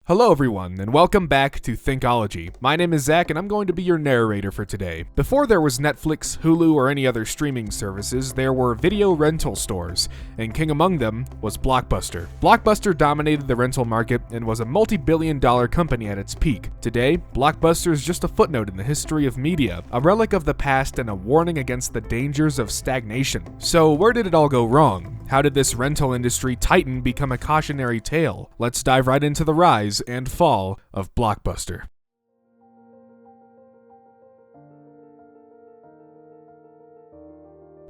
Hello everyone, and welcome back to Thinkology. My name is Zach, and I'm going to be your narrator for today. Before there was Netflix, Hulu, or any other streaming services, there were video rental stores, and king among them was Blockbuster. Blockbuster dominated the rental market and was a multi-billion-dollar company at its peak. Today, Blockbuster is just a footnote in the history of media, a relic of the past and a warning against the dangers of stagnation. So where did it all go wrong? How did this rental industry titan become a cautionary tale? Let's dive right into the rise and fall of Blockbuster.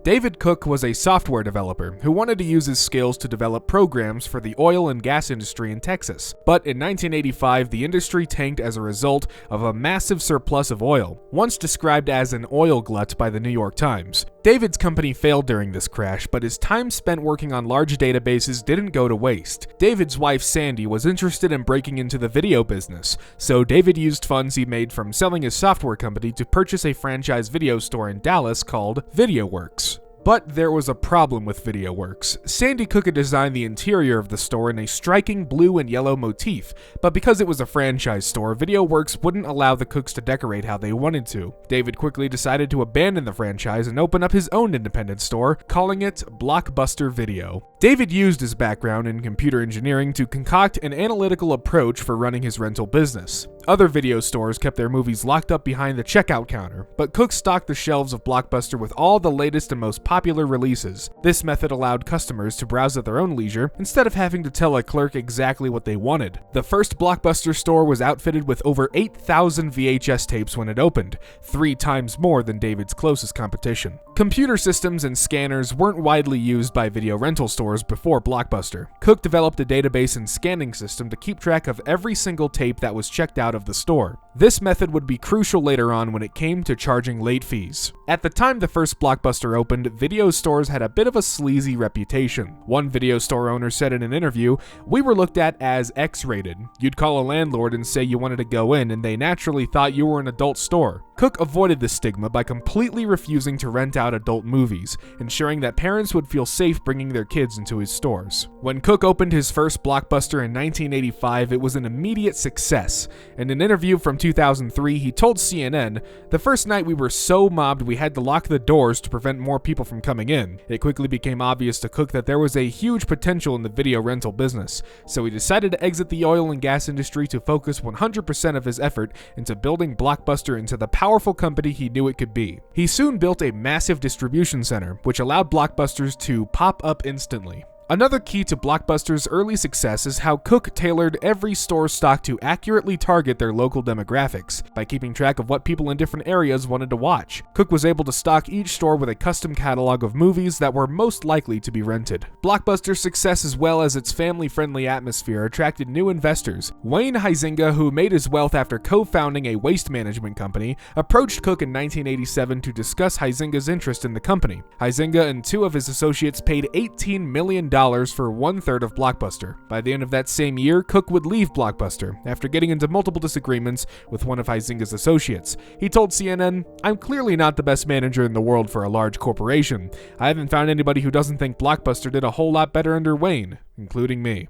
David Cook was a software developer who wanted to use his skills to develop programs for the oil and gas industry in Texas. But in 1985, the industry tanked as a result of a massive surplus of oil, once described as an oil glut by the New York Times. David's company failed during this crash, but his time spent working on large databases didn't go to waste. David's wife, Sandy, was interested in breaking into the video business, so David used funds he made from selling his software company to purchase a franchise video store in Dallas called VideoWorks. But there was a problem with VideoWorks. Sandy Cook had designed the interior of the store in a striking blue and yellow motif, but because it was a franchise store, VideoWorks wouldn't allow the Cooks to decorate how they wanted to. David quickly decided to abandon the franchise and open up his own independent store, calling it Blockbuster Video. David used his background in computer engineering to concoct an analytical approach for running his rental business. Other video stores kept their movies locked up behind the checkout counter, but Cook stocked the shelves of Blockbuster with all the latest and most popular releases. This method allowed customers to browse at their own leisure instead of having to tell a clerk exactly what they wanted. The first Blockbuster store was outfitted with over 8,000 VHS tapes when it opened, 3 times more than David's closest competition. Computer systems and scanners weren't widely used by video rental stores before Blockbuster. Cook developed a database and scanning system to keep track of every single tape that was checked out of the store. This method would be crucial later on when it came to charging late fees. At the time the first Blockbuster opened, video stores had a bit of a sleazy reputation. One video store owner said in an interview, "We were looked at as X-rated. You'd call a landlord and say you wanted to go in, and they naturally thought you were an adult store." Cook avoided this stigma by completely refusing to rent out adult movies, ensuring that parents would feel safe bringing their kids into his stores. When Cook opened his first Blockbuster in 1985, it was an immediate success. In an interview from 2003, he told CNN, "The first night we were so mobbed we had to lock the doors to prevent more people from coming in. It quickly became obvious to Cook that there was a huge potential in the video rental business, so he decided to exit the oil and gas industry to focus 100% of his effort into building Blockbuster into the powerful company he knew it could be." He soon built a massive distribution center, which allowed Blockbusters to pop up instantly. Another key to Blockbuster's early success is how Cook tailored every store stock to accurately target their local demographics. By keeping track of what people in different areas wanted to watch, Cook was able to stock each store with a custom catalog of movies that were most likely to be rented. Blockbuster's success, as well as its family-friendly atmosphere, attracted new investors. Wayne Huizenga, who made his wealth after co-founding a waste management company, approached Cook in 1987 to discuss Huizenga's interest in the company. Huizenga and 2 of his associates paid $18 million for 1/3 of Blockbuster. By the end of that same year, Cook would leave Blockbuster after getting into multiple disagreements with one of Huizenga's associates. He told CNN, "I'm clearly not the best manager in the world for a large corporation. I haven't found anybody who doesn't think Blockbuster did a whole lot better under Wayne, including me."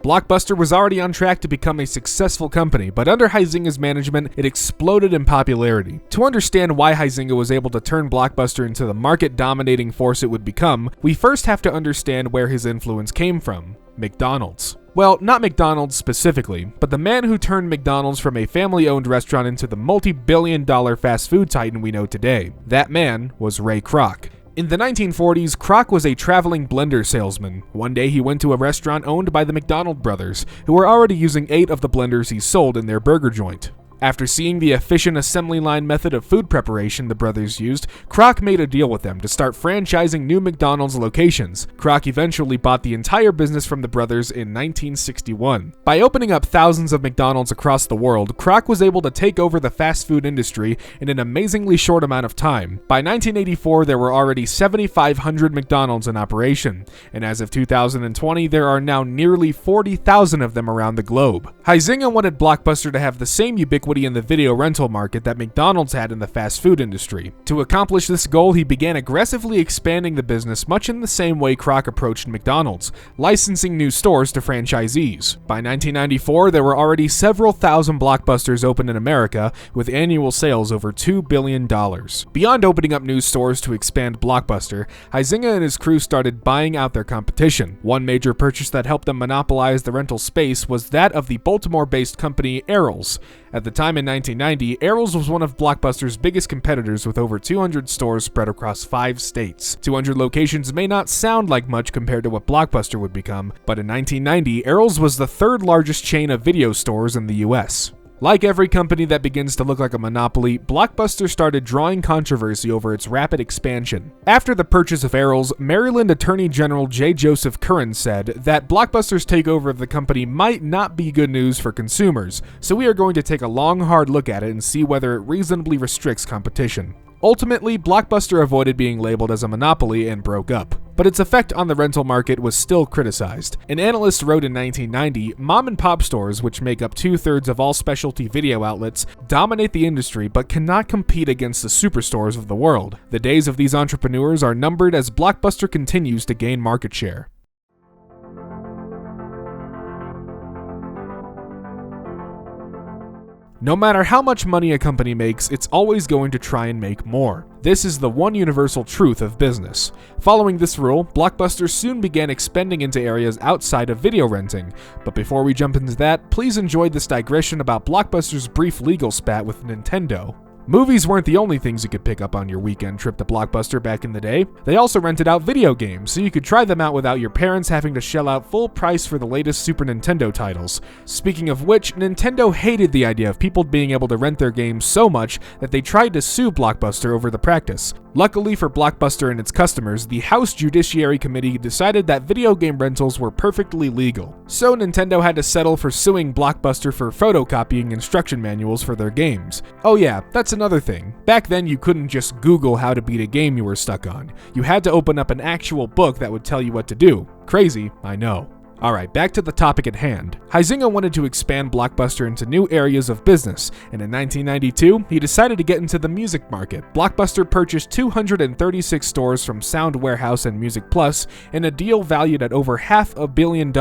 Blockbuster was already on track to become a successful company, but under Huizenga's management, it exploded in popularity. To understand why Huizenga was able to turn Blockbuster into the market-dominating force it would become, we first have to understand where his influence came from: McDonald's. Well, not McDonald's specifically, but the man who turned McDonald's from a family-owned restaurant into the multi-billion-dollar fast food titan we know today. That man was Ray Kroc. In the 1940s, Kroc was a traveling blender salesman. One day he went to a restaurant owned by the McDonald brothers, who were already using 8 of the blenders he sold in their burger joint. After seeing the efficient assembly line method of food preparation the brothers used, Kroc made a deal with them to start franchising new McDonald's locations. Kroc eventually bought the entire business from the brothers in 1961. By opening up thousands of McDonald's across the world, Kroc was able to take over the fast food industry in an amazingly short amount of time. By 1984, there were already 7,500 McDonald's in operation, and as of 2020, there are now nearly 40,000 of them around the globe. Huizenga wanted Blockbuster to have the same ubiquity equity in the video rental market that McDonald's had in the fast food industry. To accomplish this goal, he began aggressively expanding the business much in the same way Kroc approached McDonald's, licensing new stores to franchisees. By 1994, there were already several thousand Blockbusters open in America, with annual sales over $2 billion. Beyond opening up new stores to expand Blockbuster, Huizinga and his crew started buying out their competition. One major purchase that helped them monopolize the rental space was that of the Baltimore-based company Errol's. At the time in 1990, Errol's was one of Blockbuster's biggest competitors with over 200 stores spread across 5 states. 200 locations may not sound like much compared to what Blockbuster would become, but in 1990, Errol's was the third largest chain of video stores in the US. Like every company that begins to look like a monopoly, Blockbuster started drawing controversy over its rapid expansion. After the purchase of Errol's, Maryland Attorney General J. Joseph Curran said that Blockbuster's takeover of the company might not be good news for consumers, so we are going to take a long, hard look at it and see whether it reasonably restricts competition. Ultimately, Blockbuster avoided being labeled as a monopoly and broke up. But its effect on the rental market was still criticized. An analyst wrote in 1990, "Mom-and-pop stores, which make up 2/3 of all specialty video outlets, dominate the industry but cannot compete against the superstores of the world. The days of these entrepreneurs are numbered as Blockbuster continues to gain market share." No matter how much money a company makes, it's always going to try and make more. This is the one universal truth of business. Following this rule, Blockbuster soon began expanding into areas outside of video renting. But before we jump into that, please enjoy this digression about Blockbuster's brief legal spat with Nintendo. Movies weren't the only things you could pick up on your weekend trip to Blockbuster back in the day. They also rented out video games, so you could try them out without your parents having to shell out full price for the latest Super Nintendo titles. Speaking of which, Nintendo hated the idea of people being able to rent their games so much that they tried to sue Blockbuster over the practice. Luckily for Blockbuster and its customers, the House Judiciary Committee decided that video game rentals were perfectly legal. So Nintendo had to settle for suing Blockbuster for photocopying instruction manuals for their games. Oh yeah, that's another thing. Back then you couldn't just Google how to beat a game you were stuck on. You had to open up an actual book that would tell you what to do. Crazy, I know. Alright, back to the topic at hand. Huizinga wanted to expand Blockbuster into new areas of business, and in 1992, he decided to get into the music market. Blockbuster purchased 236 stores from Sound Warehouse and Music Plus in a deal valued at over $500 million.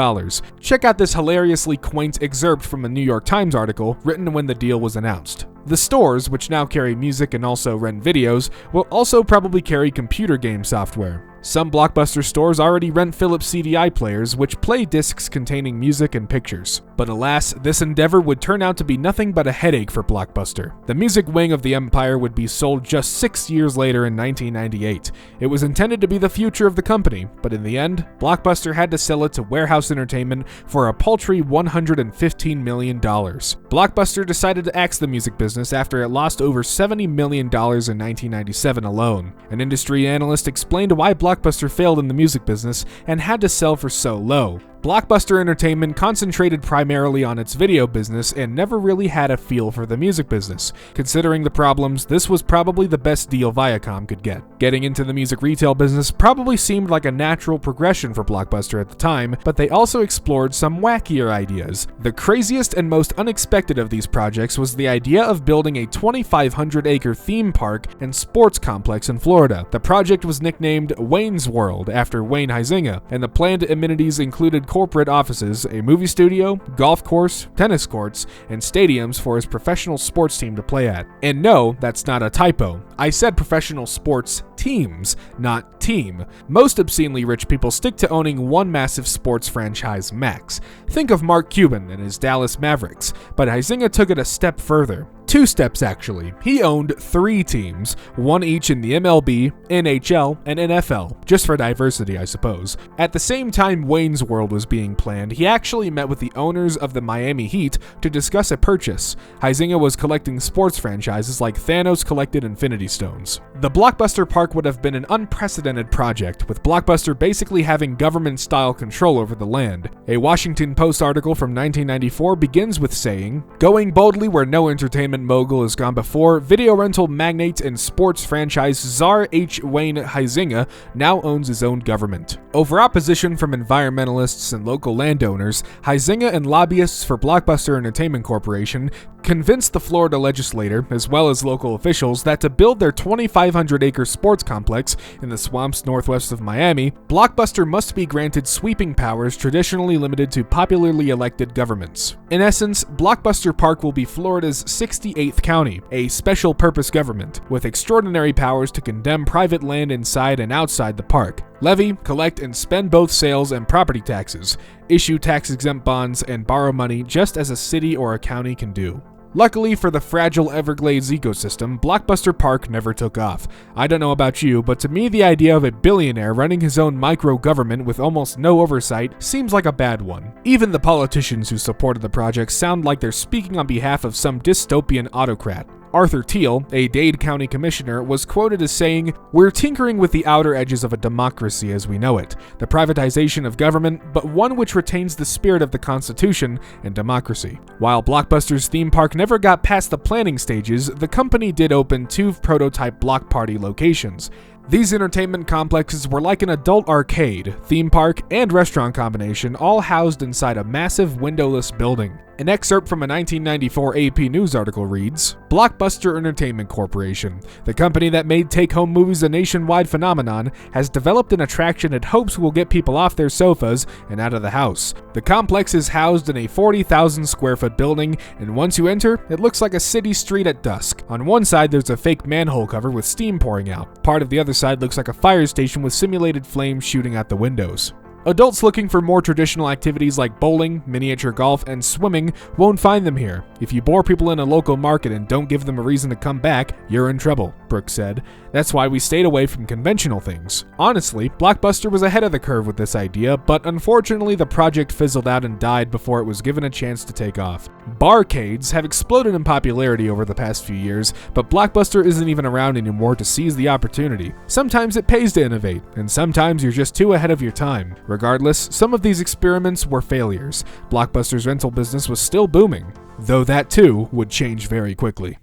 Check out this hilariously quaint excerpt from a New York Times article written when the deal was announced. The stores, which now carry music and also rent videos, will also probably carry computer game software. Some Blockbuster stores already rent Philips CDI players, which play discs containing music and pictures. But alas, this endeavor would turn out to be nothing but a headache for Blockbuster. The music wing of the empire would be sold just 6 years later in 1998. It was intended to be the future of the company, but in the end, Blockbuster had to sell it to Warehouse Entertainment for a paltry $115 million. Blockbuster decided to axe the music business after it lost over $70 million in 1997 alone. An industry analyst explained why Blockbuster failed in the music business and had to sell for so low. Blockbuster Entertainment concentrated primarily on its video business and never really had a feel for the music business. Considering the problems, this was probably the best deal Viacom could get. Getting into the music retail business probably seemed like a natural progression for Blockbuster at the time, but they also explored some wackier ideas. The craziest and most unexpected of these projects was the idea of building a 2,500-acre theme park and sports complex in Florida. The project was nicknamed Wayne's World after Wayne Huizinga, and the planned amenities included corporate offices, a movie studio, golf course, tennis courts, and stadiums for his professional sports team to play at. And no, that's not a typo. I said professional sports teams, not team. Most obscenely rich people stick to owning one massive sports franchise max. Think of Mark Cuban and his Dallas Mavericks, but Huizinga took it a step further. 2 steps actually. He owned 3 teams, one each in the MLB, NHL, and NFL, just for diversity I suppose. At the same time Wayne's World was being planned, he actually met with the owners of the Miami Heat to discuss a purchase. Huizinga was collecting sports franchises like Thanos collected Infinity Stones. The Blockbuster Park would have been an unprecedented project, with Blockbuster basically having government-style control over the land. A Washington Post article from 1994 begins with saying, "Going boldly where no entertainment entertainment mogul has gone before, video rental magnate and sports franchise czar H. Wayne Huizinga now owns his own government. Over opposition from environmentalists and local landowners, Huizinga and lobbyists for Blockbuster Entertainment Corporation convinced the Florida legislature, as well as local officials, that to build their 2,500-acre sports complex in the swamps northwest of Miami, Blockbuster must be granted sweeping powers traditionally limited to popularly elected governments. In essence, Blockbuster Park will be Florida's 68th county, a special purpose government, with extraordinary powers to condemn private land inside and outside the park, levy, collect, and spend both sales and property taxes, issue tax-exempt bonds, and borrow money just as a city or a county can do. Luckily for the fragile Everglades ecosystem, Blockbuster Park never took off. I don't know about you, but to me the idea of a billionaire running his own micro-government with almost no oversight seems like a bad one. Even the politicians who supported the project sound like they're speaking on behalf of some dystopian autocrat. Arthur Thiel, a Dade County commissioner, was quoted as saying, "We're tinkering with the outer edges of a democracy as we know it, the privatization of government, but one which retains the spirit of the Constitution and democracy." While Blockbuster's theme park never got past the planning stages, the company did open 2 prototype block party locations. These entertainment complexes were like an adult arcade, theme park, and restaurant combination, all housed inside a massive windowless building. An excerpt from a 1994 AP News article reads, "Blockbuster Entertainment Corporation, the company that made take-home movies a nationwide phenomenon, has developed an attraction it hopes will get people off their sofas and out of the house. The complex is housed in a 40,000 square foot building, and once you enter, it looks like a city street at dusk. On one side there's a fake manhole cover with steam pouring out. Part of the other side looks like a fire station with simulated flames shooting out the windows. Adults looking for more traditional activities like bowling, miniature golf, and swimming won't find them here. If you bore people in a local market and don't give them a reason to come back, you're in trouble," Brooks said. "That's why we stayed away from conventional things." Honestly, Blockbuster was ahead of the curve with this idea, but unfortunately the project fizzled out and died before it was given a chance to take off. Barcades have exploded in popularity over the past few years, but Blockbuster isn't even around anymore to seize the opportunity. Sometimes it pays to innovate, and sometimes you're just too ahead of your time. Regardless, some of these experiments were failures. Blockbuster's rental business was still booming, though that too would change very quickly.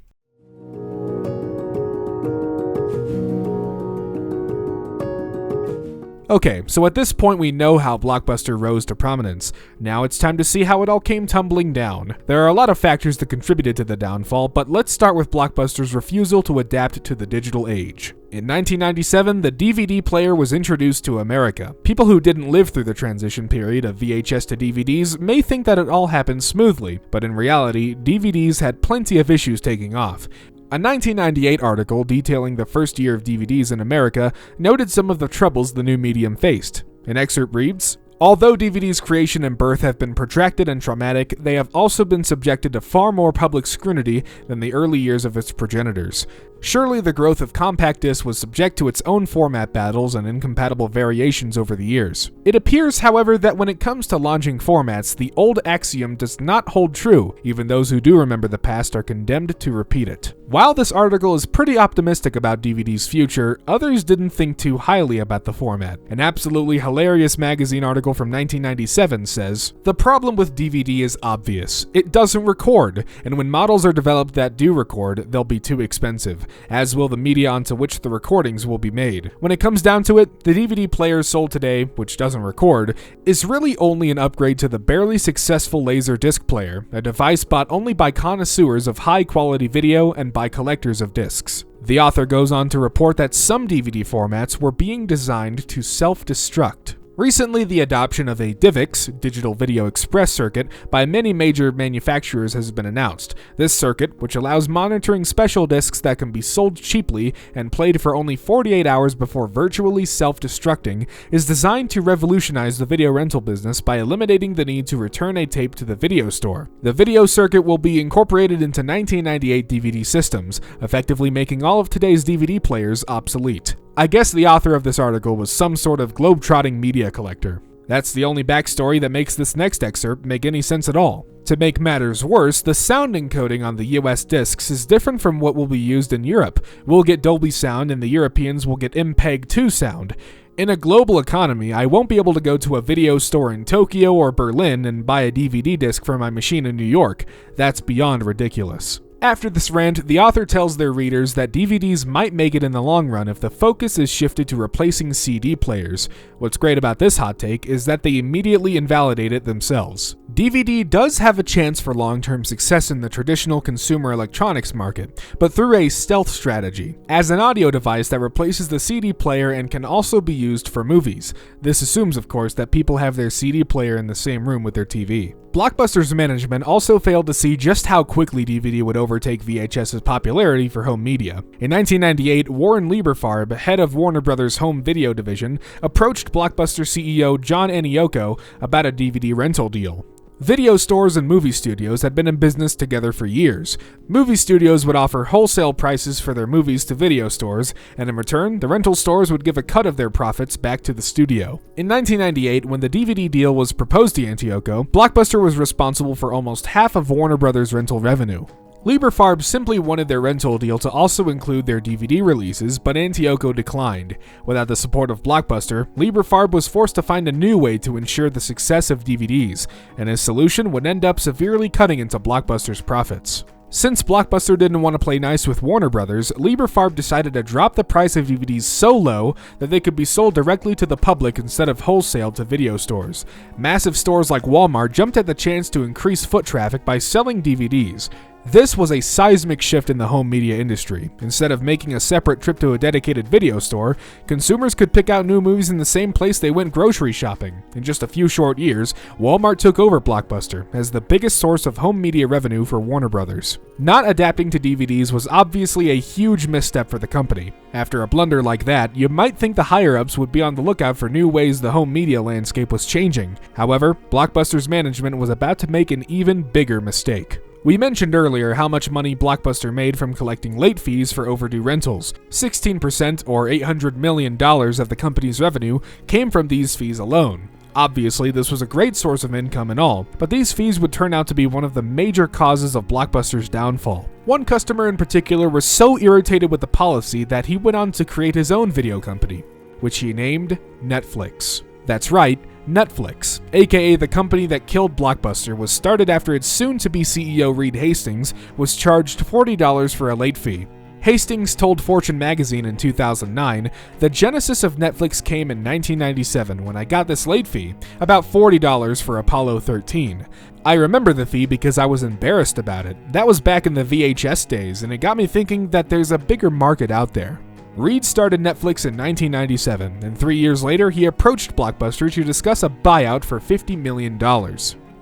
Okay, so at this point we know how Blockbuster rose to prominence. Now it's time to see how it all came tumbling down. There are a lot of factors that contributed to the downfall, but let's start with Blockbuster's refusal to adapt to the digital age. In 1997, the DVD player was introduced to America. People who didn't live through the transition period of VHS to DVDs may think that it all happened smoothly, but in reality, DVDs had plenty of issues taking off. A 1998 article detailing the first year of DVDs in America noted some of the troubles the new medium faced. An excerpt reads, "Although DVD's creation and birth have been protracted and traumatic, they have also been subjected to far more public scrutiny than the early years of its progenitors. Surely the growth of compact disc was subject to its own format battles and incompatible variations over the years. It appears, however, that when it comes to launching formats, the old axiom does not hold true. Even those who do remember the past are condemned to repeat it." While this article is pretty optimistic about DVD's future, others didn't think too highly about the format. An absolutely hilarious magazine article from 1997 says, "The problem with DVD is obvious. It doesn't record, and when models are developed that do record, they'll be too expensive, as will the media onto which the recordings will be made. When it comes down to it, the DVD player sold today, which doesn't record, is really only an upgrade to the barely successful Laserdisc player, a device bought only by connoisseurs of high-quality video and by collectors of discs." The author goes on to report that some DVD formats were being designed to self-destruct. Recently, the adoption of a DivX, Digital Video Express circuit, by many major manufacturers has been announced. This circuit, which allows monitoring special discs that can be sold cheaply and played for only 48 hours before virtually self-destructing, is designed to revolutionize the video rental business by eliminating the need to return a tape to the video store. The video circuit will be incorporated into 1998 DVD systems, effectively making all of today's DVD players obsolete. I guess the author of this article was some sort of globe-trotting media collector. That's the only backstory that makes this next excerpt make any sense at all. To make matters worse, the sound encoding on the US discs is different from what will be used in Europe. We'll get Dolby sound and the Europeans will get MPEG-2 sound. In a global economy, I won't be able to go to a video store in Tokyo or Berlin and buy a DVD disc for my machine in New York. That's beyond ridiculous. After this rant, the author tells their readers that DVDs might make it in the long run if the focus is shifted to replacing CD players. What's great about this hot take is that they immediately invalidate it themselves. DVD does have a chance for long-term success in the traditional consumer electronics market, but through a stealth strategy, as an audio device that replaces the CD player and can also be used for movies. This assumes, of course, that people have their CD player in the same room with their TV. Blockbuster's management also failed to see just how quickly DVD would overtake VHS's popularity for home media. In 1998, Warren Lieberfarb, head of Warner Bros. Home Video division, approached Blockbuster CEO John Anioko about a DVD rental deal. Video stores and movie studios had been in business together for years. Movie studios would offer wholesale prices for their movies to video stores, and in return, the rental stores would give a cut of their profits back to the studio. In 1998, when the DVD deal was proposed to Antioco, Blockbuster was responsible for almost half of Warner Bros. Rental revenue. Lieberfarb simply wanted their rental deal to also include their DVD releases, but Antioco declined. Without the support of Blockbuster, Lieberfarb was forced to find a new way to ensure the success of DVDs, and his solution would end up severely cutting into Blockbuster's profits. Since Blockbuster didn't want to play nice with Warner Bros., Lieberfarb decided to drop the price of DVDs so low that they could be sold directly to the public instead of wholesale to video stores. Massive stores like Walmart jumped at the chance to increase foot traffic by selling DVDs. This was a seismic shift in the home media industry. Instead of making a separate trip to a dedicated video store, consumers could pick out new movies in the same place they went grocery shopping. In just a few short years, Walmart took over Blockbuster as the biggest source of home media revenue for Warner Bros. Not adapting to DVDs was obviously a huge misstep for the company. After a blunder like that, you might think the higher-ups would be on the lookout for new ways the home media landscape was changing. However, Blockbuster's management was about to make an even bigger mistake. We mentioned earlier how much money Blockbuster made from collecting late fees for overdue rentals. 16%, or $800 million of the company's revenue, came from these fees alone. Obviously, this was a great source of income and all, but these fees would turn out to be one of the major causes of Blockbuster's downfall. One customer in particular was so irritated with the policy that he went on to create his own video company, which he named Netflix. That's right, Netflix, aka the company that killed Blockbuster, was started after its soon-to-be CEO Reed Hastings was charged $40 for a late fee. Hastings told Fortune magazine in 2009, "The genesis of Netflix came in 1997 when I got this late fee, about $40 for Apollo 13. I remember the fee because I was embarrassed about it. That was back in the VHS days, and it got me thinking that there's a bigger market out there." Reed started Netflix in 1997, and 3 years later, he approached Blockbuster to discuss a buyout for $50 million.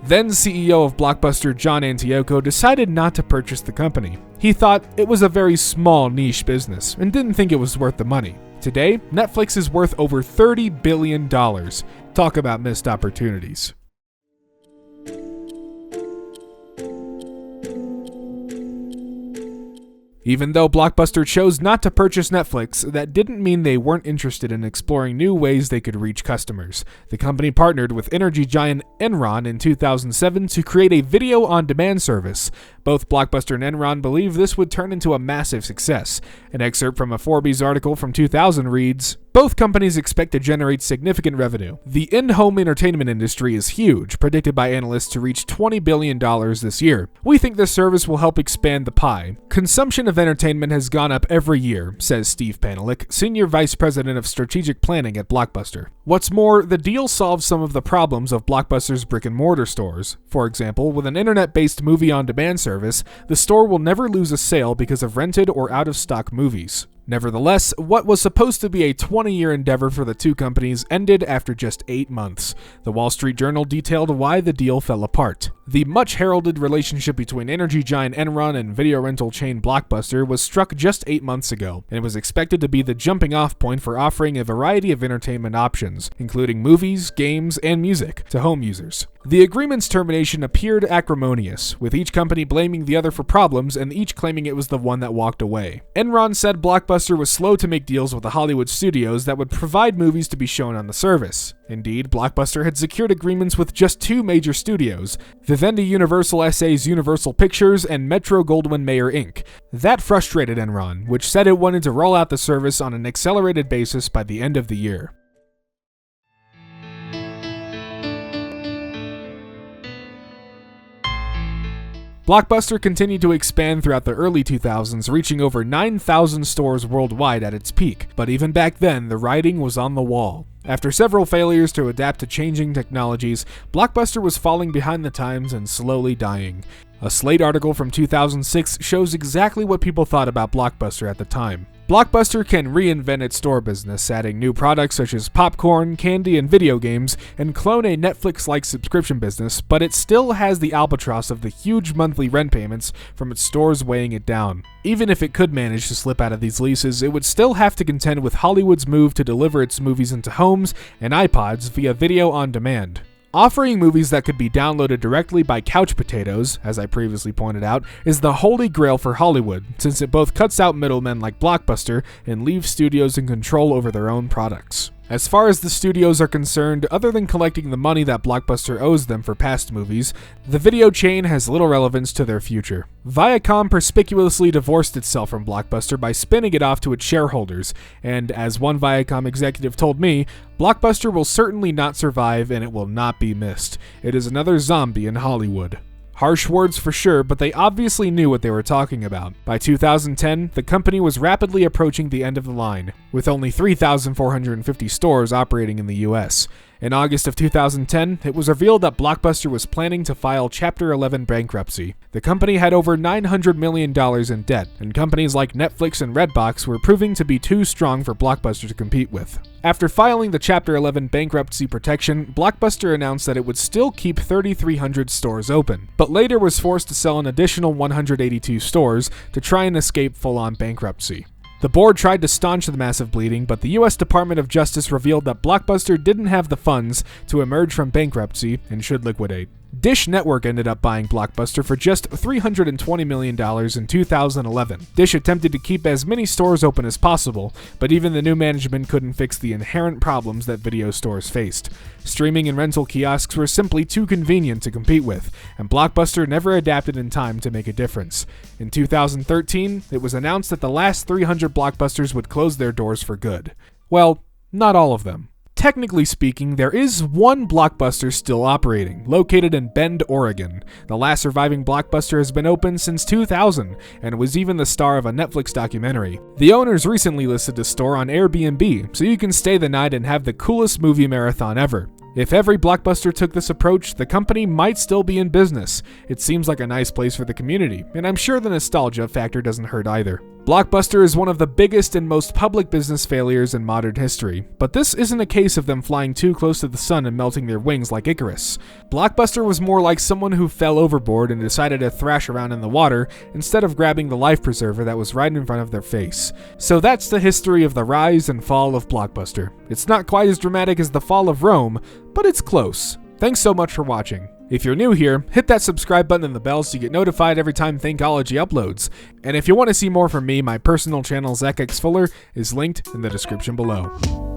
Then CEO of Blockbuster John Antioco decided not to purchase the company. He thought it was a very small niche business, and didn't think it was worth the money. Today, Netflix is worth over $30 billion. Talk about missed opportunities. Even though Blockbuster chose not to purchase Netflix, that didn't mean they weren't interested in exploring new ways they could reach customers. The company partnered with energy giant Enron in 2007 to create a video-on-demand service. Both Blockbuster and Enron believe this would turn into a massive success. An excerpt from a Forbes article from 2000 reads, "Both companies expect to generate significant revenue. The in-home entertainment industry is huge, predicted by analysts to reach $20 billion this year. We think this service will help expand the pie. Consumption of entertainment has gone up every year," says Steve Panelik, Senior Vice President of Strategic Planning at Blockbuster. What's more, the deal solves some of the problems of Blockbuster's brick-and-mortar stores. For example, with an internet-based movie-on-demand service, the store will never lose a sale because of rented or out-of-stock movies. Nevertheless, what was supposed to be a 20-year endeavor for the two companies ended after just 8 months. The Wall Street Journal detailed why the deal fell apart. The much-heralded relationship between energy giant Enron and video rental chain Blockbuster was struck just 8 months ago, and it was expected to be the jumping-off point for offering a variety of entertainment options, including movies, games, and music, to home users. The agreement's termination appeared acrimonious, with each company blaming the other for problems and each claiming it was the one that walked away. Enron said Blockbuster was slow to make deals with the Hollywood studios that would provide movies to be shown on the service. Indeed, Blockbuster had secured agreements with just 2 major studios, Vivendi Universal SA's Universal Pictures and Metro-Goldwyn-Mayer Inc. That frustrated Enron, which said it wanted to roll out the service on an accelerated basis by the end of the year. Blockbuster continued to expand throughout the early 2000s, reaching over 9,000 stores worldwide at its peak, but even back then, the writing was on the wall. After several failures to adapt to changing technologies, Blockbuster was falling behind the times and slowly dying. A Slate article from 2006 shows exactly what people thought about Blockbuster at the time. Blockbuster can reinvent its store business, adding new products such as popcorn, candy, and video games, and clone a Netflix-like subscription business, but it still has the albatross of the huge monthly rent payments from its stores weighing it down. Even if it could manage to slip out of these leases, it would still have to contend with Hollywood's move to deliver its movies into homes and iPods via video on demand. Offering movies that could be downloaded directly by couch potatoes, as I previously pointed out, is the holy grail for Hollywood, since it both cuts out middlemen like Blockbuster and leaves studios in control over their own products. As far as the studios are concerned, other than collecting the money that Blockbuster owes them for past movies, the video chain has little relevance to their future. Viacom perspicuously divorced itself from Blockbuster by spinning it off to its shareholders, and as one Viacom executive told me, Blockbuster will certainly not survive and it will not be missed. It is another zombie in Hollywood. Harsh words for sure, but they obviously knew what they were talking about. By 2010, the company was rapidly approaching the end of the line, with only 3,450 stores operating in the US. In August of 2010, it was revealed that Blockbuster was planning to file Chapter 11 bankruptcy. The company had over $900 million in debt, and companies like Netflix and Redbox were proving to be too strong for Blockbuster to compete with. After filing the Chapter 11 bankruptcy protection, Blockbuster announced that it would still keep 3,300 stores open, but later was forced to sell an additional 182 stores to try and escape full-on bankruptcy. The board tried to staunch the massive bleeding, but the U.S. Department of Justice revealed that Blockbuster didn't have the funds to emerge from bankruptcy and should liquidate. Dish Network ended up buying Blockbuster for just $320 million in 2011. Dish attempted to keep as many stores open as possible, but even the new management couldn't fix the inherent problems that video stores faced. Streaming and rental kiosks were simply too convenient to compete with, and Blockbuster never adapted in time to make a difference. In 2013, it was announced that the last 300 Blockbusters would close their doors for good. Well, not all of them. Technically speaking, there is one Blockbuster still operating, located in Bend, Oregon. The last surviving Blockbuster has been open since 2000, and was even the star of a Netflix documentary. The owners recently listed the store on Airbnb, so you can stay the night and have the coolest movie marathon ever. If every Blockbuster took this approach, the company might still be in business. It seems like a nice place for the community, and I'm sure the nostalgia factor doesn't hurt either. Blockbuster is one of the biggest and most public business failures in modern history, but this isn't a case of them flying too close to the sun and melting their wings like Icarus. Blockbuster was more like someone who fell overboard and decided to thrash around in the water instead of grabbing the life preserver that was right in front of their face. So that's the history of the rise and fall of Blockbuster. It's not quite as dramatic as the fall of Rome, but it's close. Thanks so much for watching. If you're new here, hit that subscribe button and the bell so you get notified every time Thinkology uploads. And if you want to see more from me, my personal channel, Zach X Fuller, is linked in the description below.